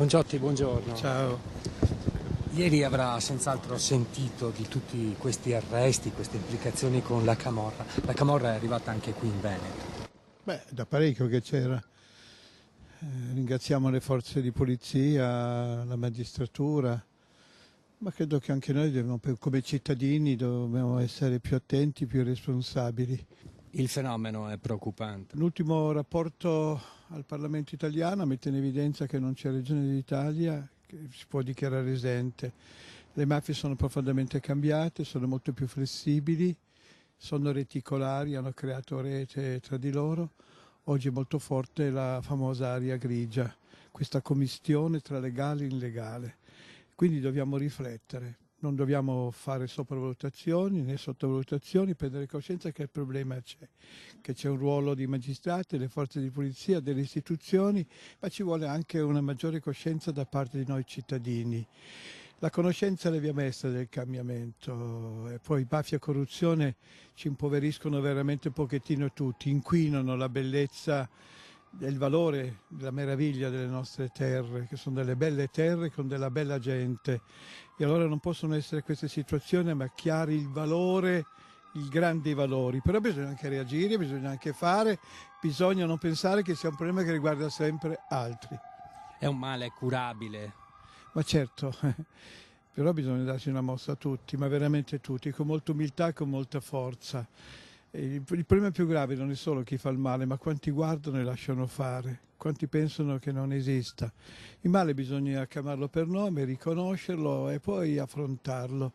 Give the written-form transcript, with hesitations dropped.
Buongiotti, buongiorno. Ciao. Ieri avrà senz'altro sentito di tutti questi arresti, queste implicazioni con la Camorra. La Camorra è arrivata anche qui in Veneto. Beh, da parecchio che c'era. Ringraziamo le forze di polizia, la magistratura, ma credo che anche noi come cittadini dobbiamo essere più attenti, più responsabili. Il fenomeno è preoccupante. L'ultimo rapporto al Parlamento italiano mette in evidenza che non c'è regione d'Italia che si può dichiarare esente. Le mafie sono profondamente cambiate, sono molto più flessibili, sono reticolari, hanno creato rete tra di loro. Oggi è molto forte la famosa area grigia, questa commistione tra legale e illegale. Quindi dobbiamo riflettere, non dobbiamo fare sopravvalutazioni né sottovalutazioni, prendere coscienza che il problema c'è, che c'è un ruolo di magistrati, delle forze di polizia, delle istituzioni, ma ci vuole anche una maggiore coscienza da parte di noi cittadini. La conoscenza è la via maestra del cambiamento e poi mafia e corruzione ci impoveriscono veramente un pochettino tutti, inquinano la bellezza e il valore, la meraviglia delle nostre terre, che sono delle belle terre con della bella gente. E allora non possono essere queste situazioni, ma chiari il valore, i grandi valori. Però bisogna anche reagire, bisogna anche fare, bisogna non pensare che sia un problema che riguarda sempre altri. È un male curabile. Ma certo, però bisogna darsi una mossa a tutti, ma veramente tutti, con molta umiltà e con molta forza. E il problema più grave non è solo chi fa il male, ma quanti guardano e lasciano fare, quanti pensano che non esista. Il male bisogna chiamarlo per nome, riconoscerlo e poi affrontarlo.